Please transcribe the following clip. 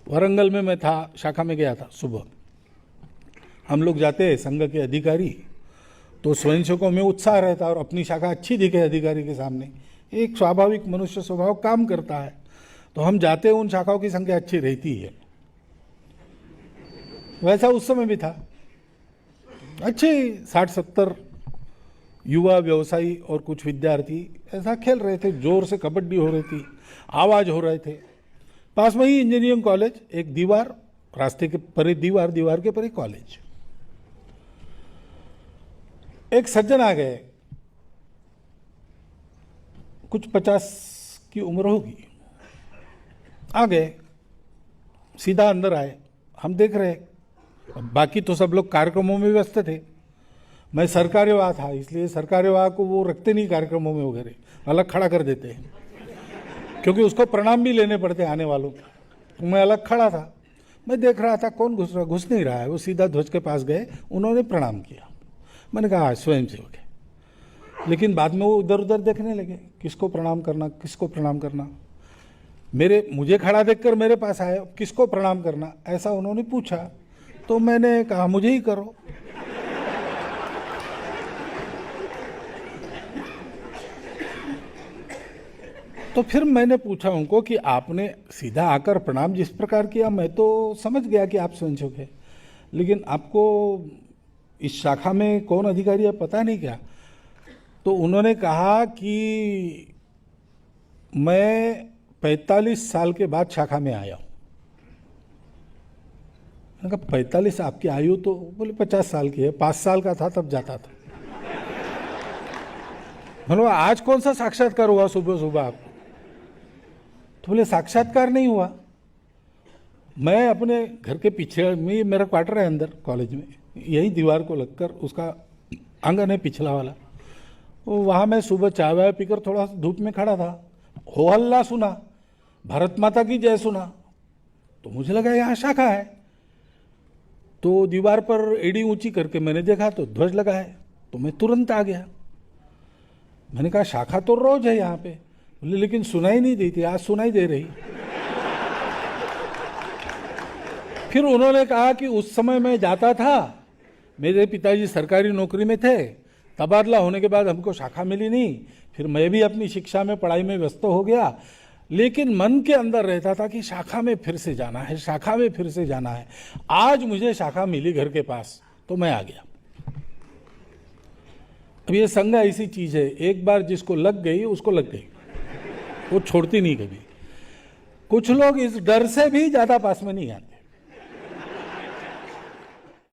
वरंगल में मैं था, शाखा में गया था सुबह। हम लोग जाते हैं संघ के अधिकारी, तो स्वयंसेवकों में उत्साह रहता है और अपनी शाखा अच्छी दिखे अधिकारी के सामने, एक स्वाभाविक मनुष्य स्वभाव काम करता है। तो हम जाते हैं, उन शाखाओं की संख्या अच्छी रहती है। वैसा उस समय भी था, अच्छे 60-70 युवा व्यवसायी और कुछ विद्यार्थी ऐसा खेल रहे थे, जोर से कबड्डी हो रही थी, आवाज हो रहे थे। पास में ही इंजीनियरिंग कॉलेज, एक दीवार, रास्ते के परे दीवार, दीवार के परे कॉलेज। एक सज्जन आ गए, कुछ 50 की उम्र होगी, आ गए, सीधा अंदर आए। हम देख रहे, बाकी तो सब लोग कार्यक्रमों में व्यस्त थे। मैं सरकारी विवाह था, इसलिए सरकारी विवाह को वो रखते नहीं कार्यक्रमों में वगैरह, अलग खड़ा कर देते हैं, क्योंकि उसको प्रणाम भी लेने पड़ते आने वालों को। मैं अलग खड़ा था, मैं देख रहा था कौन घुस रहा, घुस नहीं रहा है। वो सीधा ध्वज के पास गए, उन्होंने प्रणाम किया। मैंने कहा स्वयं सेवक है, लेकिन बाद में वो उधर उधर देखने लगे, किसको प्रणाम करना, किसको प्रणाम करना। मुझे खड़ा देखकर मेरे पास आए, किसको प्रणाम करना ऐसा उन्होंने पूछा, तो मैंने कहा मुझे ही करो। तो फिर मैंने पूछा उनको कि आपने सीधा आकर प्रणाम जिस प्रकार किया, मैं तो समझ गया कि आप स्वयंसेवक है, लेकिन आपको इस शाखा में कौन अधिकारी है पता नहीं क्या? तो उन्होंने कहा कि मैं 45 साल के बाद शाखा में आया हूं। मैंने कहा 45, आपकी आयु तो? बोले 50 साल की है, 5 साल का था तब जाता था। मैंने कहा आज कौन सा साक्षात्कार हुआ सुबह सुबह आपको? तो बोले साक्षात्कार नहीं हुआ, मैं अपने घर के पीछे में, मेरा क्वार्टर है अंदर कॉलेज में, यही दीवार को लगकर उसका आंगन है पिछला वाला, वहाँ मैं सुबह चाय वाय पीकर थोड़ा धूप में खड़ा था, हो हल्ला सुना, भारत माता की जय सुना, तो मुझे लगा यहाँ शाखा है। तो दीवार पर एड़ी ऊंची करके मैंने देखा तो ध्वज लगा है, तो मैं तुरंत आ गया। मैंने कहा शाखा तो रोज है यहाँ पे। बोले लेकिन सुनाई नहीं देती, आज सुनाई दे रही। फिर उन्होंने कहा कि उस समय मैं जाता था, मेरे पिताजी सरकारी नौकरी में थे, तबादला होने के बाद हमको शाखा मिली नहीं, फिर मैं भी अपनी शिक्षा में, पढ़ाई में व्यस्त हो गया, लेकिन मन के अंदर रहता था कि शाखा में फिर से जाना है, शाखा में फिर से जाना है। आज मुझे शाखा मिली घर के पास, तो मैं आ गया। अब ये संघ ऐसी चीज है, एक बार जिसको लग गई उसको लग गई, वो छोड़ती नहीं कभी। कुछ लोग इस डर से भी ज्यादा पास में नहीं आते।